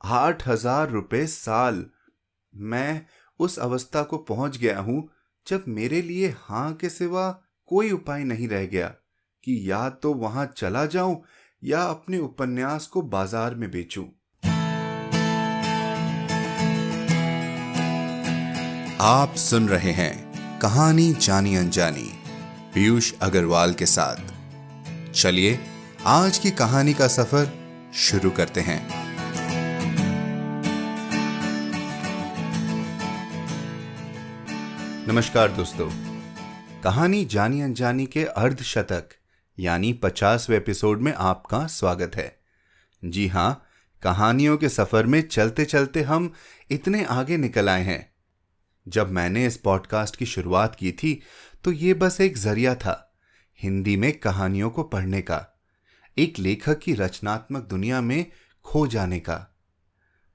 8,000 रुपए साल। मैं उस अवस्था को पहुंच गया हूं जब मेरे लिए हां के सिवा कोई उपाय नहीं रह गया कि या तो वहां चला जाऊं या अपने उपन्यास को बाजार में बेचूं। आप सुन रहे हैं कहानी जानी अनजानी पीयूष अग्रवाल के साथ। चलिए आज की कहानी का सफर शुरू करते हैं। नमस्कार दोस्तों, कहानी जानी अनजानी के अर्धशतक यानी 50वें एपिसोड में आपका स्वागत है। जी हां, कहानियों के सफर में चलते चलते हम इतने आगे निकल आए हैं। जब मैंने इस पॉडकास्ट की शुरुआत की थी तो ये बस एक जरिया था हिंदी में कहानियों को पढ़ने का, एक लेखक की रचनात्मक दुनिया में खो जाने का।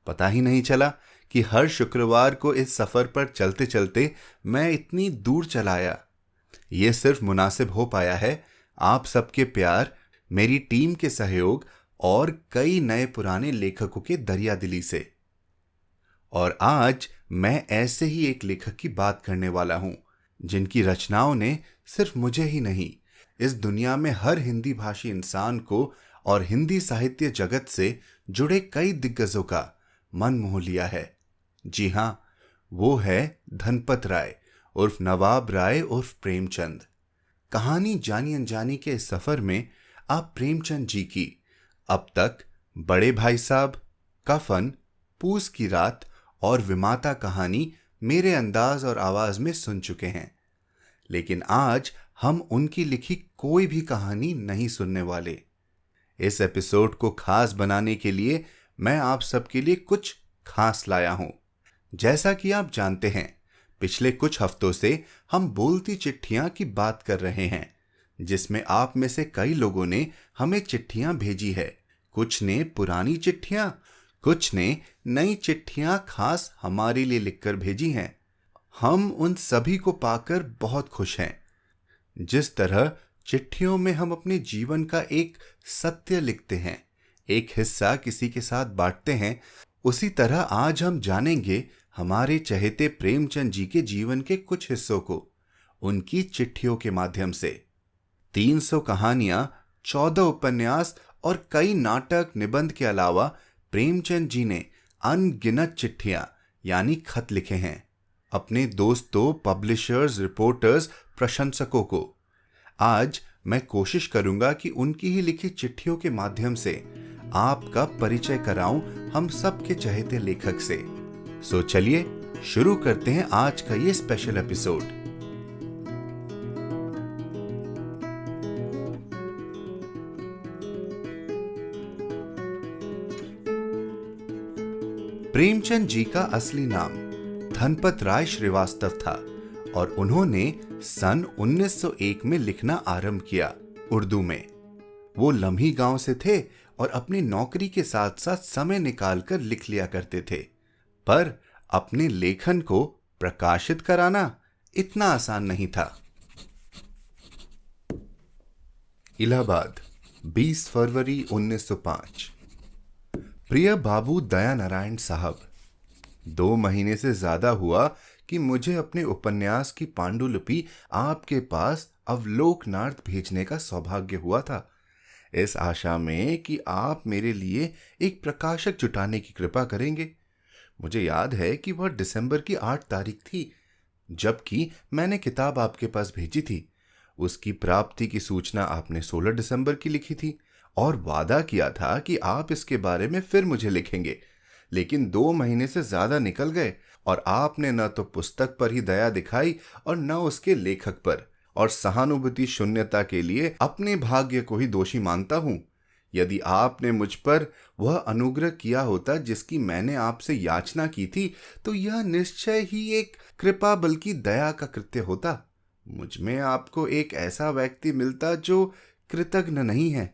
पता ही नहीं चला कि हर शुक्रवार को इस सफर पर चलते चलते मैं इतनी दूर चला आया। ये सिर्फ मुनासिब हो पाया है आप सबके प्यार, मेरी टीम के सहयोग और कई नए पुराने लेखकों के दरियादिली से। और आज मैं ऐसे ही एक लेखक की बात करने वाला हूं जिनकी रचनाओं ने सिर्फ मुझे ही नहीं, इस दुनिया में हर हिंदी भाषी इंसान को और हिंदी साहित्य जगत से जुड़े कई दिग्गजों का मन मोह लिया है। जी हां, वो है धनपत राय उर्फ नवाब राय उर्फ प्रेमचंद। कहानी जानी अनजानी के इस सफर में आप प्रेमचंद जी की अब तक बड़े भाई साहब, कफन, पूस की रात और विमाता कहानी मेरे अंदाज और आवाज में सुन चुके हैं, लेकिन आज हम उनकी लिखी कोई भी कहानी नहीं सुनने वाले। इस एपिसोड को खास बनाने के लिए मैं आप सबके लिए कुछ खास लाया हूं। जैसा कि आप जानते हैं, पिछले कुछ हफ्तों से हम बोलती चिट्ठियां की बात कर रहे हैं, जिसमें आप में से कई लोगों ने हमें चिट्ठियां भेजी है। कुछ ने पुरानी चिट्ठियां, कुछ ने नई चिट्ठियां खास हमारे लिए लिखकर भेजी हैं। हम उन सभी को पाकर बहुत खुश हैं। जिस तरह चिट्ठियों में हम अपने जीवन का एक सत्य लिखते हैं, एक हिस्सा किसी के साथ बांटते हैं, उसी तरह आज हम जानेंगे हमारे चहेते प्रेमचंद जी के जीवन के कुछ हिस्सों को उनकी चिट्ठियों के माध्यम से। 300 कहानियां, 14 उपन्यास और कई नाटक, निबंध के अलावा प्रेमचंद जी ने अनगिनत चिट्ठियां यानी खत लिखे हैं अपने दोस्तों, पब्लिशर्स, रिपोर्टर्स, प्रशंसकों को। आज मैं कोशिश करूंगा कि उनकी ही लिखी चिट्ठियों के माध्यम से आपका परिचय कराऊं हम सबके चहेते लेखक से। सो चलिए शुरू करते हैं आज का ये स्पेशल एपिसोड। प्रेमचंद जी का असली नाम धनपत राय श्रीवास्तव था और उन्होंने सन 1901 में लिखना आरंभ किया उर्दू में। वो लम्ही गांव से थे और अपनी नौकरी के साथ साथ समय निकालकर लिख लिया करते थे, पर अपने लेखन को प्रकाशित कराना इतना आसान नहीं था। इलाहाबाद, 20 फरवरी 1905। प्रिय बाबू दया नारायण साहब, 2 महीने से ज्यादा हुआ कि मुझे अपने उपन्यास की पांडुलिपि आपके पास अवलोकनार्थ भेजने का सौभाग्य हुआ था, इस आशा में कि आप मेरे लिए एक प्रकाशक जुटाने की कृपा करेंगे। मुझे याद है कि वह दिसंबर की 8 तारीख थी जबकि मैंने किताब आपके पास भेजी थी। उसकी प्राप्ति की सूचना आपने 16 दिसंबर की लिखी थी और वादा किया था कि आप इसके बारे में फिर मुझे लिखेंगे, लेकिन 2 महीने से ज्यादा निकल गए और आपने न तो पुस्तक पर ही दया दिखाई और न उसके लेखक पर, और सहानुभूति शून्यता के लिए अपने भाग्य को ही दोषी मानता हूं। यदि आपने मुझ पर वह अनुग्रह किया होता जिसकी मैंने आपसे याचना की थी, तो यह निश्चय ही एक कृपा बल्कि दया का कृत्य होता। मुझ में आपको एक ऐसा व्यक्ति मिलता जो कृतज्ञ नहीं है।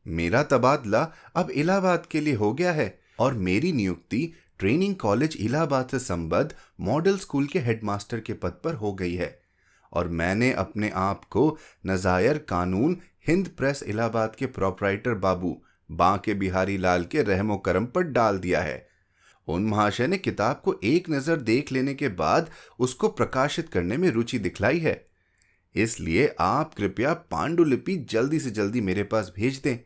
मेरा तबादला अब इलाहाबाद के लिए हो गया है और मेरी नियुक्ति ट्रेनिंग कॉलेज इलाहाबाद से संबद्ध मॉडल स्कूल के हेडमास्टर के पद पर हो गई है और मैंने अपने आप को नज़ायर कानून हिंद प्रेस इलाहाबाद के प्रोपराइटर बाबू बांके बिहारी लाल के रहमो करम पर डाल दिया है। उन महाशय ने किताब को एक नज़र देख लेने के बाद उसको प्रकाशित करने में रुचि दिखलाई है। इसलिए आप कृपया पांडुलिपि जल्दी से जल्दी मेरे पास भेज दें,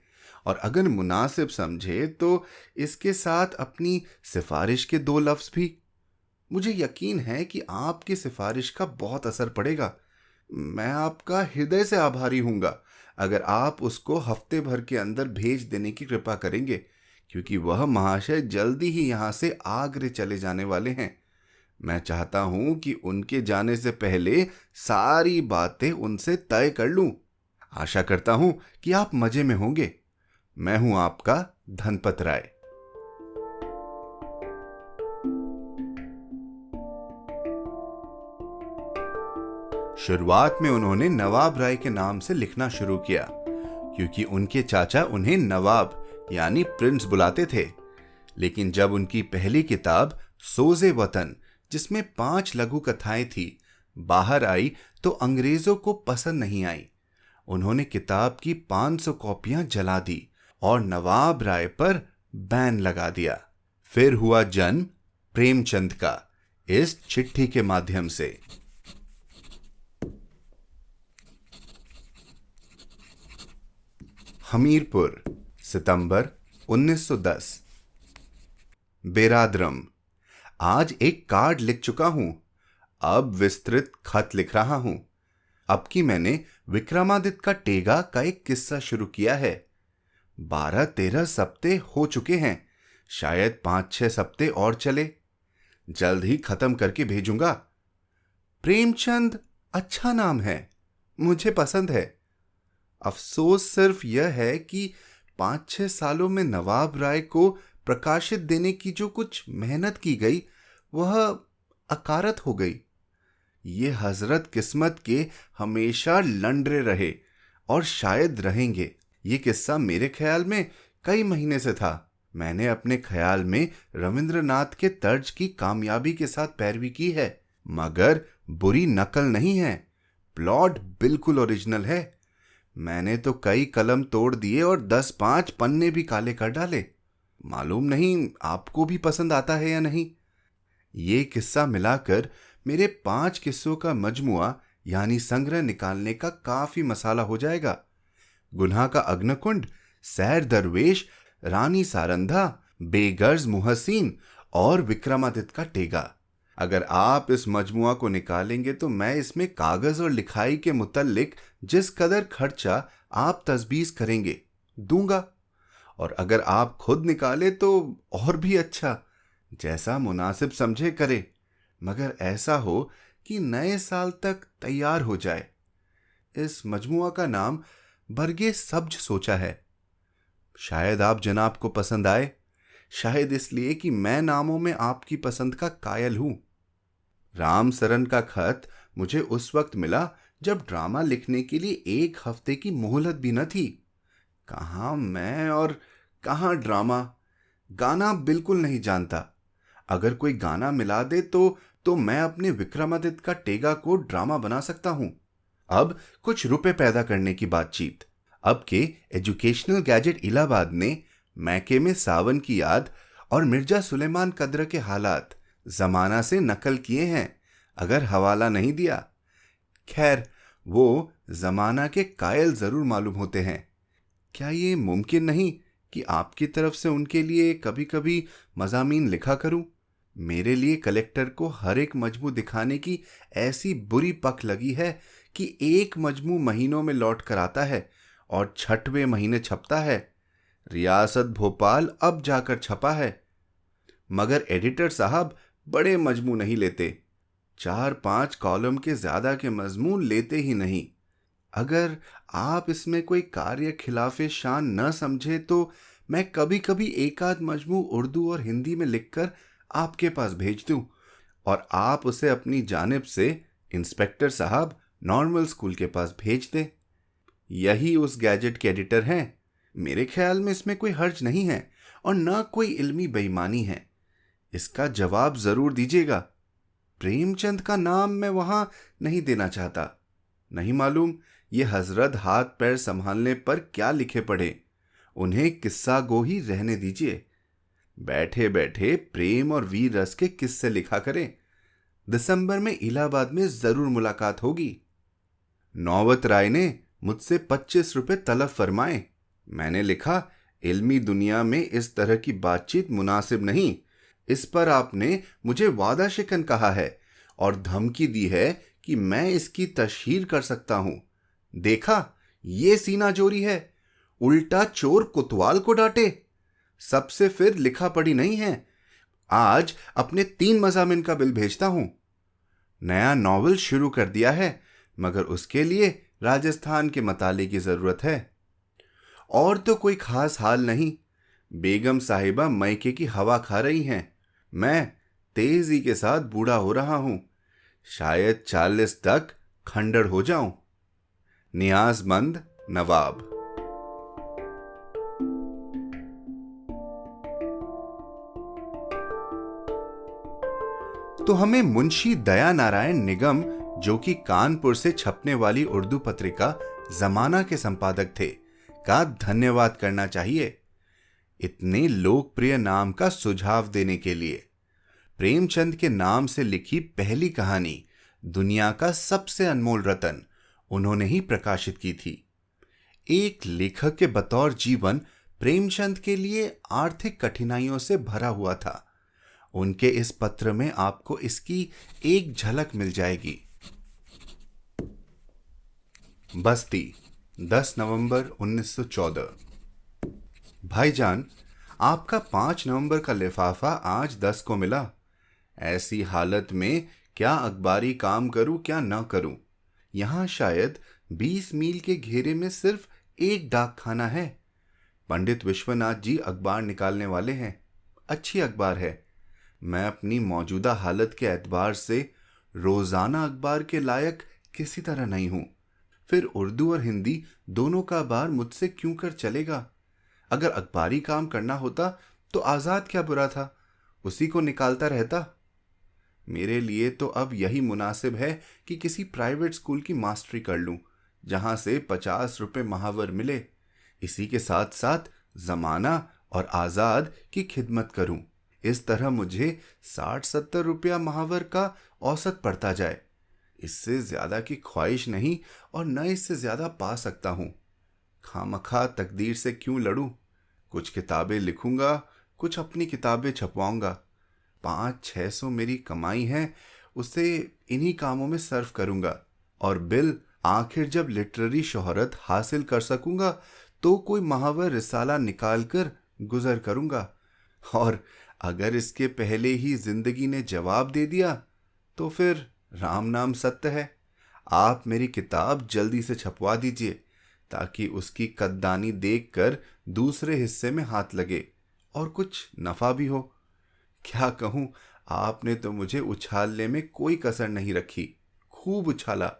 और अगर मुनासिब समझे तो इसके साथ अपनी सिफारिश के 2 लफ्ज़ भी। मुझे यकीन है कि आपकी सिफारिश का बहुत असर पड़ेगा। मैं आपका हृदय से आभारी हूँगा अगर आप उसको हफ्ते भर के अंदर भेज देने की कृपा करेंगे, क्योंकि वह महाशय जल्दी ही यहाँ से आगरे चले जाने वाले हैं। मैं चाहता हूं कि उनके जाने से पहले सारी बातें उनसे तय कर लूं। आशा करता हूं कि आप मजे में होंगे। मैं हूं आपका धनपत राय। शुरुआत में उन्होंने नवाब राय के नाम से लिखना शुरू किया, क्योंकि उनके चाचा उन्हें नवाब यानी प्रिंस बुलाते थे। लेकिन जब उनकी पहली किताब सोज़े वतन, जिसमें 5 लघु कथाएं थी, बाहर आई तो अंग्रेजों को पसंद नहीं आई। उन्होंने किताब की 500 कॉपियां जला दी और नवाब राय पर बैन लगा दिया। फिर हुआ जन्म प्रेमचंद का इस चिट्ठी के माध्यम से। हमीरपुर, सितंबर 1910। बेरादरम, आज एक कार्ड लिख चुका हूं, अब विस्तृत खत लिख रहा हूं। अब की मैंने विक्रमादित्य का टेगा का एक किस्सा शुरू किया है। 12-13 सप्ते हो चुके हैं, शायद 5-6 सप्ते और चले। जल्द ही खत्म करके भेजूंगा। प्रेमचंद अच्छा नाम है, मुझे पसंद है। अफसोस सिर्फ यह है कि 5-6 सालों में नवाब राय को प्रकाशित देने की जो कुछ मेहनत की गई वह अकारत हो गई। ये हजरत किस्मत के हमेशा लंडरे रहे और शायद रहेंगे। ये किस्सा मेरे ख्याल में कई महीने से था। मैंने अपने ख्याल में रविंद्रनाथ के तर्ज की कामयाबी के साथ पैरवी की है, मगर बुरी नकल नहीं है। प्लॉट बिल्कुल ओरिजिनल है। मैंने तो कई कलम तोड़ दिए और 10-5 पन्ने भी काले कर डाले। मालूम नहीं आपको भी पसंद आता है या नहीं। ये किस्सा मिलाकर मेरे 5 किस्सों का मजमुआ यानी संग्रह निकालने का काफी मसाला हो जाएगा। गुन्हा का अग्निकुंड, सैर दरवेश, रानी सारंधा, बेगर्ज मुहसीन और विक्रमादित्य का टेगा। अगर आप इस मजमुआ को निकालेंगे तो मैं इसमें कागज और लिखाई के मुतल्लिक जिस कदर खर्चा आप तजवीज़ करेंगे दूंगा, और अगर आप खुद निकाले तो और भी अच्छा, जैसा मुनासिब समझे करे, मगर ऐसा हो कि नए साल तक तैयार हो जाए। इस मजमुआ का नाम बरगे सब्ज सोचा है। शायद आप जनाब को पसंद आए, शायद इसलिए कि मैं नामों में आपकी पसंद का कायल हूं। राम सरन का खत मुझे उस वक्त मिला जब ड्रामा लिखने के लिए 1 हफ्ते की मोहलत भी न थी। कहाँ मैं और कहाँ ड्रामा। गाना बिल्कुल नहीं जानता। अगर कोई गाना मिला दे तो मैं अपने विक्रमादित्य का टेगा को ड्रामा बना सकता हूं। अब कुछ रुपए पैदा करने की बातचीत। अब के एजुकेशनल गैजेट इलाहाबाद ने मैके में सावन की याद और मिर्जा सुलेमान कद्र के हालात जमाना से नकल किए हैं, अगर हवाला नहीं दिया। खैर, वो जमाना के कायल जरूर मालूम होते हैं। क्या ये मुमकिन नहीं कि आपकी तरफ से उनके लिए कभी कभी मज़ामीन लिखा करूं? मेरे लिए कलेक्टर को हर एक मजमू दिखाने की ऐसी बुरी पक लगी है कि एक मजमू महीनों में लौट कर आता है और 6वें महीने छपता है। रियासत भोपाल अब जाकर छपा है, मगर एडिटर साहब बड़े मजमू नहीं लेते। 4-5 कॉलम के ज्यादा के मजमून लेते ही नहीं। अगर आप इसमें कोई कार्य खिलाफे शान न समझे तो मैं कभी कभी एक आध मजमू उर्दू और हिंदी में लिखकर आपके पास भेज दूं, और आप उसे अपनी जानिब से इंस्पेक्टर साहब नॉर्मल स्कूल के पास भेज दें। यही उस गैजेट के एडिटर हैं। मेरे ख्याल में इसमें कोई हर्ज नहीं है और न कोई इल्मी बेईमानी है। इसका जवाब जरूर दीजिएगा। प्रेमचंद का नाम मैं वहां नहीं देना चाहता। नहीं मालूम ये हजरत हाथ पैर संभालने पर क्या लिखे पड़े। उन्हें किस्सा गो ही रहने दीजिए। बैठे बैठे प्रेम और वीर रस के किस्से लिखा करें। दिसंबर में इलाहाबाद में जरूर मुलाकात होगी। नौबत राय ने मुझसे 25 रुपए तलब फरमाए। मैंने लिखा, इल्मी दुनिया में इस तरह की बातचीत मुनासिब नहीं। इस पर आपने मुझे वादा शिकन कहा है और धमकी दी है कि मैं इसकी तशहीर कर सकता हूं। देखा, ये सीना जोरी है। उल्टा चोर कोतवाल को डांटे। सबसे फिर लिखा पढ़ी नहीं है। आज अपने 3 मज़ामिन का बिल भेजता हूं। नया नॉवेल शुरू कर दिया है, मगर उसके लिए राजस्थान के मताले की जरूरत है। और तो कोई खास हाल नहीं। बेगम साहिबा मैके की हवा खा रही हैं। मैं तेजी के साथ बूढ़ा हो रहा हूं। शायद 40 तक खंडर हो जाऊं। नियाजमंद नवाब। तो हमें मुंशी दया नारायण निगम, जो कि कानपुर से छपने वाली उर्दू पत्रिका जमाना के संपादक थे, का धन्यवाद करना चाहिए इतने लोकप्रिय नाम का सुझाव देने के लिए। प्रेमचंद के नाम से लिखी पहली कहानी, दुनिया का सबसे अनमोल रतन, उन्होंने ही प्रकाशित की थी। एक लेखक के बतौर जीवन प्रेमचंद के लिए आर्थिक कठिनाइयों से भरा हुआ था। उनके इस पत्र में आपको इसकी एक झलक मिल जाएगी। बस्ती, 10 नवंबर 1914। भाईजान, आपका 5 नवंबर का लिफाफा आज 10 को मिला। ऐसी हालत में क्या अखबारी काम करूं क्या न करूं। यहां शायद 20 मील के घेरे में सिर्फ एक डाक खाना है। पंडित विश्वनाथ जी अखबार निकालने वाले हैं। अच्छी अखबार है। मैं अपनी मौजूदा हालत के एतबार से रोजाना अखबार के लायक किसी तरह नहीं हूं। फिर उर्दू और हिंदी दोनों का बार मुझसे क्यों कर चलेगा। अगर अखबारी काम करना होता तो आजाद क्या बुरा था, उसी को निकालता रहता। मेरे लिए तो अब यही मुनासिब है कि किसी प्राइवेट स्कूल की मास्टरी कर लूं, जहां से 50 रुपए महावर मिले। इसी के साथ साथ जमाना और आजाद की खिदमत करूं। इस तरह मुझे 60-70 रुपया महावर का औसत पड़ता जाए। इससे ज्यादा की ख्वाहिश नहीं और न इससे ज्यादा पा सकता हूं। खामखा तकदीर से क्यों लड़ूं। कुछ किताबें लिखूंगा, कुछ अपनी किताबें छपवाऊंगा। 500-600 मेरी कमाई है, उसे इन्हीं कामों में सर्व करूंगा। और बिल आखिर जब लिटरेरी शोहरत हासिल कर सकूंगा तो कोई महावर रिसाला निकाल कर गुजर करूंगा। और अगर इसके पहले ही जिंदगी ने जवाब दे दिया तो फिर राम नाम सत्य है। आप मेरी किताब जल्दी से छपवा दीजिए, ताकि उसकी कद्दानी देखकर दूसरे हिस्से में हाथ लगे और कुछ नफा भी हो। क्या कहूं, आपने तो मुझे उछालने में कोई कसर नहीं रखी। खूब उछाला,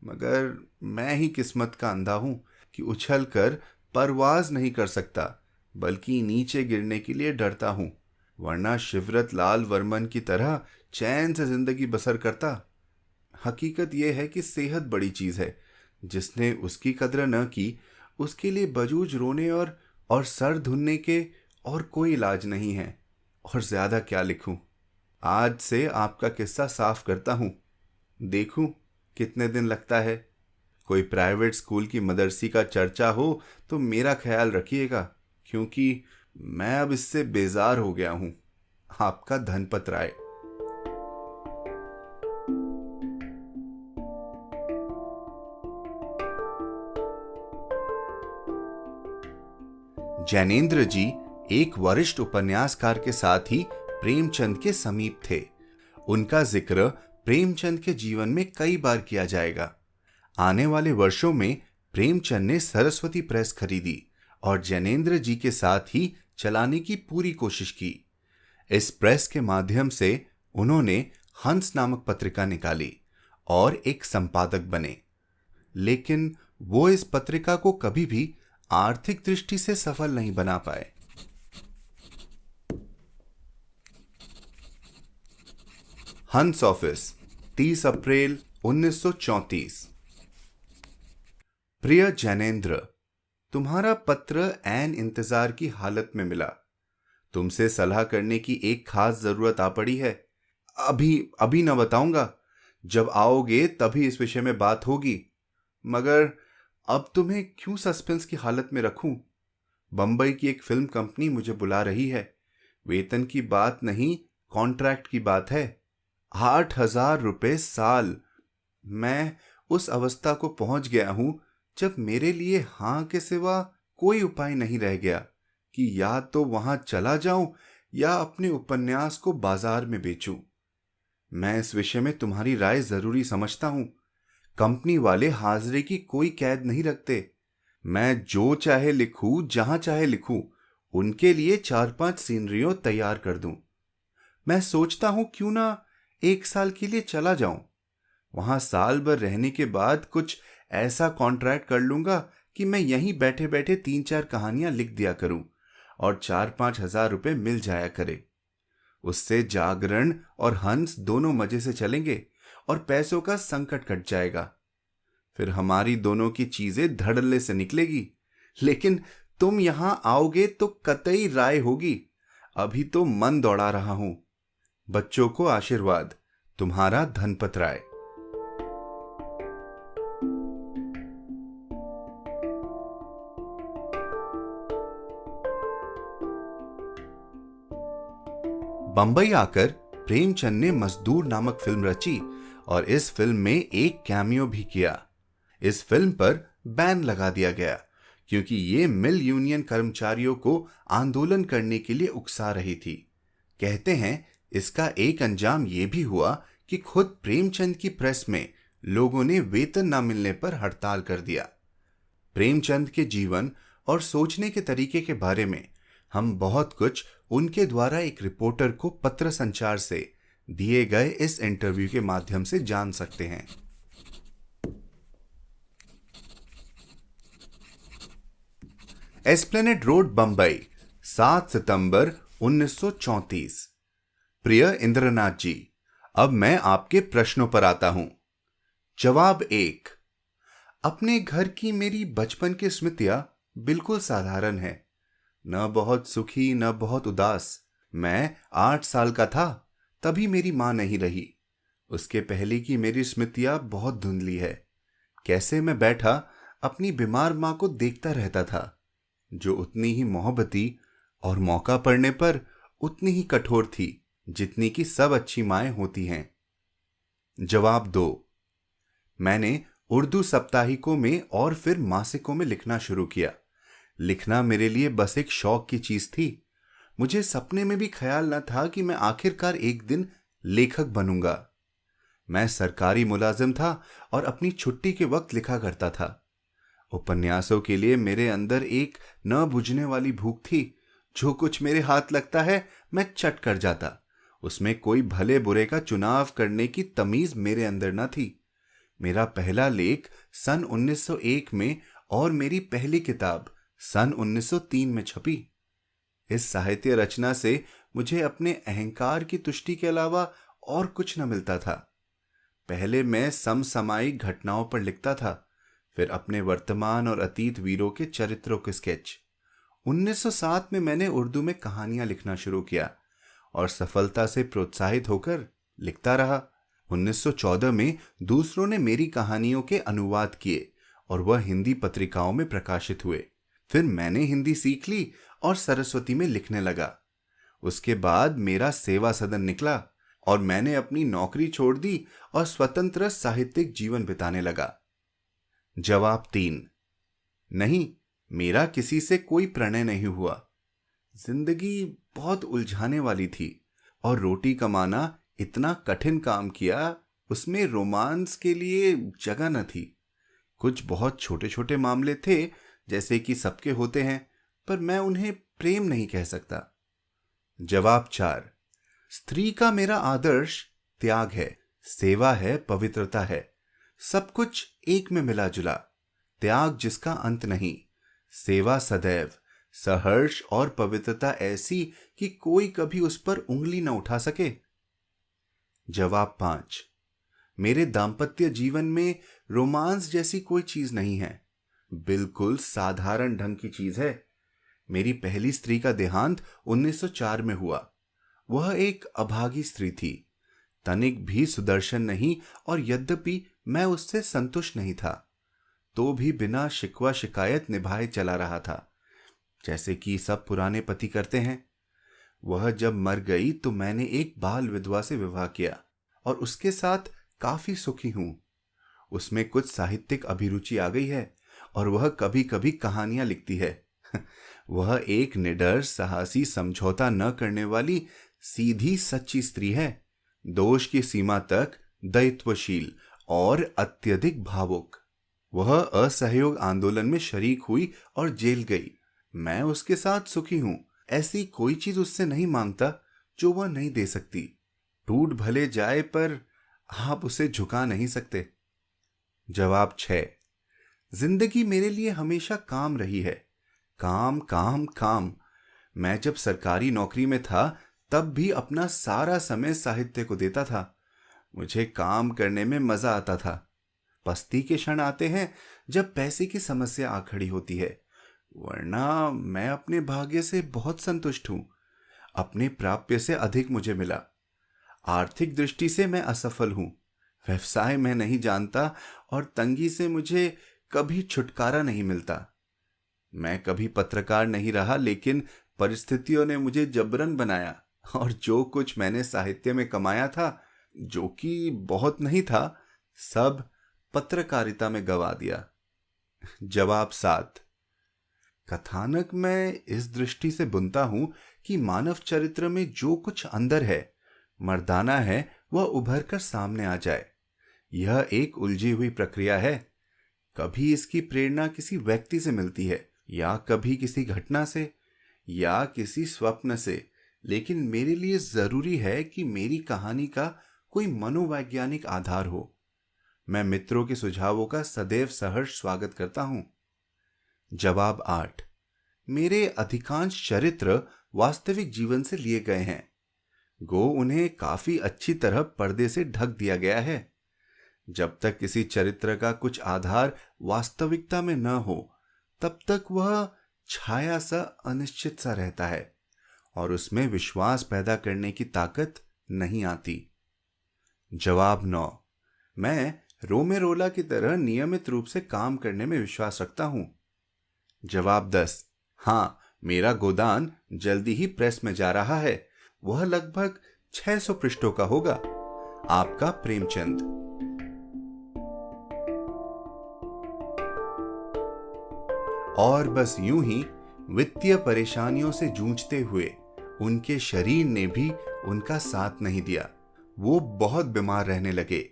मगर मैं ही किस्मत का अंधा हूं कि उछल कर परवाज नहीं कर सकता, बल्कि नीचे गिरने के लिए डरता हूं। वरना शिवरत लाल वर्मन की तरह चैन से जिंदगी बसर करता। हकीकत यह है कि सेहत बड़ी चीज है। जिसने उसकी कद्र न की, उसके लिए बजूज रोने और सर धुनने के और कोई इलाज नहीं है। और ज्यादा क्या लिखूं। आज से आपका किस्सा साफ करता हूं, देखूं कितने दिन लगता है। कोई प्राइवेट स्कूल की मदरसी का चर्चा हो तो मेरा ख्याल रखिएगा, क्योंकि मैं अब इससे बेजार हो गया हूं। आपका धनपत राय। जैनेन्द्र जी एक वरिष्ठ उपन्यासकार के साथ ही प्रेमचंद के समीप थे। उनका जिक्र प्रेमचंद के जीवन में कई बार किया जाएगा। आने वाले वर्षों में प्रेमचंद ने सरस्वती प्रेस खरीदी और जैनेन्द्र जी के साथ ही चलाने की पूरी कोशिश की। इस प्रेस के माध्यम से उन्होंने हंस नामक पत्रिका निकाली और एक संपादक बने। लेकिन वो इस पत्रिका को कभी भी आर्थिक दृष्टि से सफल नहीं बना पाए। हंस ऑफिस, 30 अप्रैल 1934। प्रिय जैनेन्द्र, तुम्हारा पत्र ऐन इंतजार की हालत में मिला। तुमसे सलाह करने की एक खास जरूरत आ पड़ी है। अभी अभी न बताऊंगा, जब आओगे तभी इस विषय में बात होगी। मगर अब तुम्हें क्यों सस्पेंस की हालत में रखूं? बंबई की एक फिल्म कंपनी मुझे बुला रही है। वेतन की बात नहीं, कॉन्ट्रैक्ट की बात है। 8,000 रुपये साल। मैं उस अवस्था को पहुंच गया हूं जब मेरे लिए हां के सिवा कोई उपाय नहीं रह गया कि या तो वहां चला जाऊं या अपने उपन्यास को बाजार में बेचूं। मैं इस विषय में तुम्हारी राय जरूरी समझता हूं। कंपनी वाले हाजिरी की कोई कैद नहीं रखते। मैं जो चाहे लिखूं, जहां चाहे लिखूं, उनके लिए 4-5 सीनरियों तैयार कर दूं। मैं सोचता हूं क्यों ना 1 साल के लिए चला जाऊं। वहां साल भर रहने के बाद कुछ ऐसा कॉन्ट्रैक्ट कर लूंगा कि मैं यहीं बैठे बैठे 3-4 कहानियां लिख दिया करूं और 4-5 हजार रुपये मिल जाया करे। उससे जागरण और हंस दोनों मजे से चलेंगे और पैसों का संकट कट जाएगा। फिर हमारी दोनों की चीजें धड़ल्ले से निकलेगी। लेकिन तुम यहां आओगे तो कतई राय होगी। अभी तो मन दौड़ा रहा हूं। बच्चों को आशीर्वाद, तुम्हारा धनपत राय। बंबई आकर प्रेमचंद ने मजदूर नामक फिल्म रची और इस फिल्म में एक कैमियो भी किया। इस फिल्म पर बैन लगा दिया गया क्योंकि ये मिल यूनियन कर्मचारियों को आंदोलन करने के लिए उकसा रही थी। कहते हैं इसका एक अंजाम ये भी हुआ कि खुद प्रेमचंद की प्रेस में लोगों ने वेतन न मिलने पर हड़ताल कर दिया। प्रेमचंद के जीवन और सोचने के तरीके के बारे में हम बहुत कुछ उनके द्वारा एक रिपोर्टर को पत्र संचार से दिए गए इस इंटरव्यू के माध्यम से जान सकते हैं। एस्प्लेनेड रोड, बंबई, 7 सितंबर 1934। प्रिय इंद्रनाथ जी, अब मैं आपके प्रश्नों पर आता हूं। जवाब 1। अपने घर की मेरी बचपन की स्मृतियां बिल्कुल साधारण है। न बहुत सुखी न बहुत उदास। मैं 8 साल का था तभी मेरी मां नहीं रही। उसके पहले की मेरी स्मृतियां बहुत धुंधली है। कैसे मैं बैठा अपनी बीमार मां को देखता रहता था, जो उतनी ही मोहब्बती और मौका पड़ने पर उतनी ही कठोर थी जितनी कि सब अच्छी माएं होती हैं। जवाब 2। मैंने उर्दू साप्ताहिकों में और फिर मासिकों में लिखना शुरू किया। लिखना मेरे लिए बस एक शौक की चीज थी। मुझे सपने में भी ख्याल न था कि मैं आखिरकार एक दिन लेखक बनूंगा। मैं सरकारी मुलाजिम था और अपनी छुट्टी के वक्त लिखा करता था। उपन्यासों के लिए मेरे अंदर एक न बुझने वाली भूख थी। जो कुछ मेरे हाथ लगता है मैं चट कर जाता। उसमें कोई भले बुरे का चुनाव करने की तमीज मेरे अंदर न थी। मेरा पहला लेख सन 1901 में और मेरी पहली किताब सन 1903 में छपी। इस साहित्य रचना से मुझे अपने अहंकार की तुष्टि के अलावा और कुछ न मिलता था। पहले मैं समसामयिक घटनाओं पर लिखता था, फिर अपने वर्तमान और अतीत वीरों के चरित्रों के स्केच। 1907 में मैंने उर्दू में कहानियां लिखना शुरू किया और सफलता से प्रोत्साहित होकर लिखता रहा। 1914 में दूसरों ने मेरी कहानियों के अनुवाद किए और वह हिंदी पत्रिकाओं में प्रकाशित हुए। फिर मैंने हिंदी सीख ली और सरस्वती में लिखने लगा। उसके बाद मेरा सेवा सदन निकला और मैंने अपनी नौकरी छोड़ दी और स्वतंत्र साहित्यिक जीवन बिताने लगा। जवाब 3। नहीं, मेरा किसी से कोई प्रणय नहीं हुआ। जिंदगी बहुत उलझाने वाली थी और रोटी कमाना इतना कठिन काम किया, उसमें रोमांस के लिए जगह न थी। कुछ बहुत छोटे छोटे मामले थे जैसे कि सबके होते हैं, पर मैं उन्हें प्रेम नहीं कह सकता। जवाब 4। स्त्री का मेरा आदर्श त्याग है, सेवा है, पवित्रता है, सब कुछ एक में मिला जुला। त्याग जिसका अंत नहीं, सेवा सदैव, सहर्ष और पवित्रता ऐसी कि कोई कभी उस पर उंगली न उठा सके। जवाब 5। मेरे दाम्पत्य जीवन में रोमांस जैसी कोई चीज नहीं है। बिल्कुल साधारण ढंग की चीज है। मेरी पहली स्त्री का देहांत 1904 में हुआ। वह एक अभागी स्त्री थी, तनिक भी सुदर्शन नहीं, और यद्यपि मैं उससे संतुष्ट नहीं था तो भी बिना शिकवा शिकायत निभाए चला रहा था, जैसे कि सब पुराने पति करते हैं। वह जब मर गई तो मैंने एक बाल विधवा से विवाह किया और उसके साथ काफी सुखी हूं। उसमें कुछ साहित्यिक अभिरुचि आ गई है और वह कभी कभी कहानियां लिखती है। वह एक निडर, साहसी, समझौता न करने वाली सीधी सच्ची स्त्री है, दोष की सीमा तक दायित्वशील और अत्यधिक भावुक। वह असहयोग आंदोलन में शरीक हुई और जेल गई। मैं उसके साथ सुखी हूं। ऐसी कोई चीज उससे नहीं मांगता जो वह नहीं दे सकती। टूट भले जाए पर आप उसे झुका नहीं सकते। जवाब 6। जिंदगी मेरे लिए हमेशा काम रही है। काम काम काम। मैं जब सरकारी नौकरी में था तब भी अपना सारा समय साहित्य को देता था। मुझे काम करने में मजा आता था। पस्ती के क्षण आते हैं जब पैसे की समस्या आ खड़ी होती है, वरना मैं अपने भाग्य से बहुत संतुष्ट हूं। अपने प्राप्य से अधिक मुझे मिला। आर्थिक दृष्टि से मैं असफल हूं। व्यवसाय में नहीं जानता और तंगी से मुझे कभी छुटकारा नहीं मिलता। मैं कभी पत्रकार नहीं रहा, लेकिन परिस्थितियों ने मुझे जबरन बनाया और जो कुछ मैंने साहित्य में कमाया था, जो कि बहुत नहीं था, सब पत्रकारिता में गवा दिया। जवाब 7। कथानक मैं इस दृष्टि से बुनता हूं कि मानव चरित्र में जो कुछ अंदर है, मर्दाना है, वह उभर कर सामने आ जाए। यह एक उलझी हुई प्रक्रिया है। कभी इसकी प्रेरणा किसी व्यक्ति से मिलती है, या कभी किसी घटना से, या किसी स्वप्न से, लेकिन मेरे लिए जरूरी है कि मेरी कहानी का कोई मनोवैज्ञानिक आधार हो। मैं मित्रों के सुझावों का सदैव सहर्ष स्वागत करता हूं। जवाब 8। मेरे अधिकांश चरित्र वास्तविक जीवन से लिए गए हैं, गो उन्हें काफी अच्छी तरह पर्दे से ढक दिया गया है। जब तक किसी चरित्र का कुछ आधार वास्तविकता में न हो, तब तक वह छाया सा, अनिश्चित सा रहता है और उसमें विश्वास पैदा करने की ताकत नहीं आती। जवाब 9। मैं रोमेरोला की तरह नियमित रूप से काम करने में विश्वास रखता हूं। जवाब 10। हाँ, मेरा गोदान जल्दी ही प्रेस में जा रहा है। वह लगभग 600 पृष्ठों का होगा। आपका प्रेमचंद। और बस यूं ही वित्तीय परेशानियों से जूझते हुए उनके शरीर ने भी उनका साथ नहीं दिया। वो बहुत बीमार रहने लगे,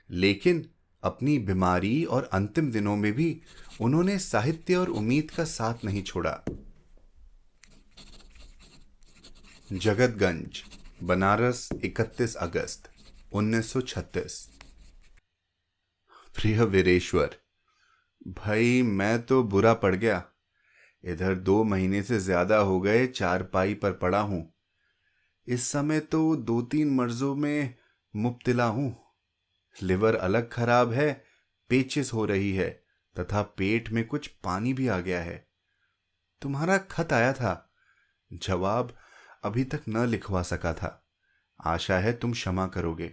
लेकिन अपनी बीमारी और अंतिम दिनों में भी उन्होंने साहित्य और उम्मीद का साथ नहीं छोड़ा। जगतगंज, बनारस, 31 अगस्त 1936। प्रिय वीरेश्वर, भाई मैं तो बुरा पड़ गया। इधर 2 महीने से ज्यादा हो गए चारपाई पर पड़ा हूं। इस समय तो 2-3 मर्जों में मुब्तला हूं। लिवर अलग खराब है, पेचिस हो रही है तथा पेट में कुछ पानी भी आ गया है। तुम्हारा खत आया था, जवाब अभी तक न लिखवा सका था। आशा है तुम क्षमा करोगे।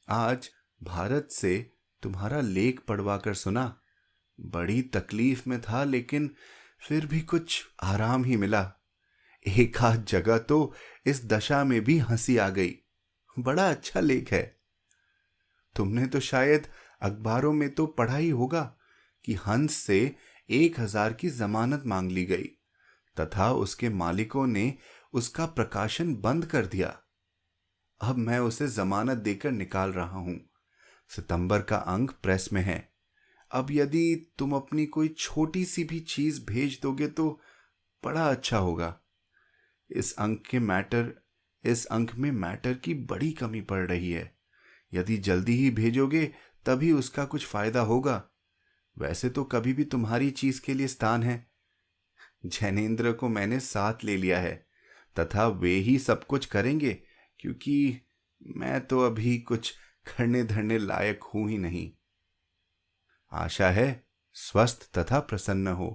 आज भारत से तुम्हारा लेख पढ़वा कर सुना। बड़ी तकलीफ में था, लेकिन फिर भी कुछ आराम ही मिला। एक आध जगह तो इस दशा में भी हंसी आ गई। बड़ा अच्छा लेख है। तुमने तो शायद अखबारों में तो पढ़ा ही होगा कि हंस से 1000 की जमानत मांग ली गई तथा उसके मालिकों ने उसका प्रकाशन बंद कर दिया। अब मैं उसे जमानत देकर निकाल रहा हूं। सितंबर का अंक प्रेस में है। अब यदि तुम अपनी कोई छोटी सी भी चीज भेज दोगे तो बड़ा अच्छा होगा। इस अंक में मैटर की बड़ी कमी पड़ रही है। यदि जल्दी ही भेजोगे तभी उसका कुछ फायदा होगा। वैसे तो कभी भी तुम्हारी चीज के लिए स्थान है। जैनेन्द्र को मैंने साथ ले लिया है तथा वे ही सब कुछ करेंगे, क्योंकि मैं तो अभी कुछ करने धरने लायक हूं ही नहीं। आशा है स्वस्थ तथा प्रसन्न हो।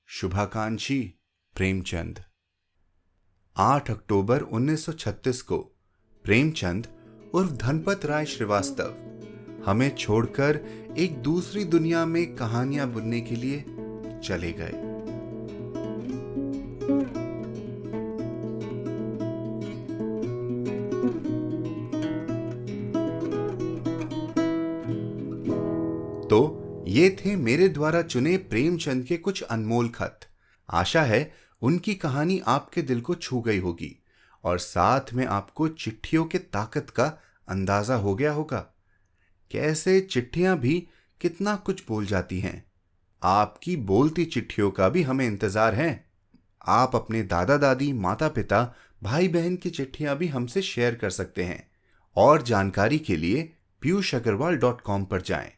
शुभाकांक्षी प्रेमचंद। 8 अक्टूबर 1936 को प्रेमचंद उर्फ धनपत राय श्रीवास्तव हमें छोड़कर एक दूसरी दुनिया में कहानियां बुनने के लिए चले गए। तो ये थे मेरे द्वारा चुने प्रेमचंद के कुछ अनमोल खत। आशा है उनकी कहानी आपके दिल को छू गई होगी और साथ में आपको चिट्ठियों के ताकत का अंदाजा हो गया होगा। कैसे चिट्ठियां भी कितना कुछ बोल जाती हैं। आपकी बोलती चिट्ठियों का भी हमें इंतजार है। आप अपने दादा दादी, माता पिता, भाई बहन की चिट्ठियां भी हमसे शेयर कर सकते हैं। और जानकारी के लिए piyushagarwal.com पर जाएं।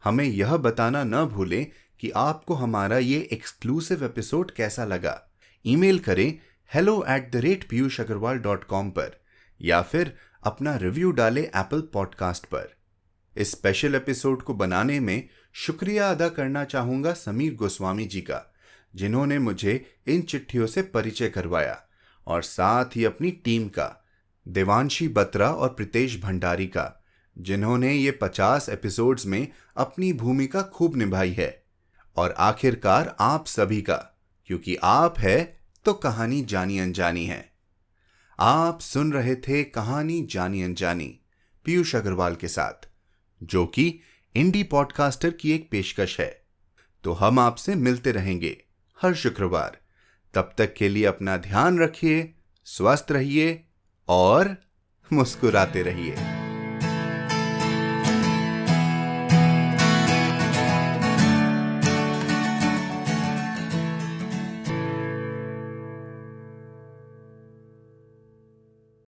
हमें यह बताना न भूलें कि आपको हमारा ये एक्सक्लूसिव एपिसोड कैसा लगा। ईमेल करें hello@piyushagarwal.com पर या फिर अपना रिव्यू डालें एप्पल पॉडकास्ट पर। इस स्पेशल एपिसोड को बनाने में शुक्रिया अदा करना चाहूंगा समीर गोस्वामी जी का, जिन्होंने मुझे इन चिट्ठियों से परिचय करवाया, और साथ ही अपनी टीम का, देवांशी बत्रा और प्रितेश भंडारी का, जिन्होंने ये 50 एपिसोड्स में अपनी भूमिका खूब निभाई है। और आखिरकार आप सभी का, क्योंकि आप है तो कहानी जानी अनजानी है। आप सुन रहे थे कहानी जानी अनजानी पीयूष अग्रवाल के साथ, जो कि इंडी पॉडकास्टर की एक पेशकश है। तो हम आपसे मिलते रहेंगे हर शुक्रवार। तब तक के लिए अपना ध्यान रखिए, स्वस्थ रहिए और मुस्कुराते रहिए।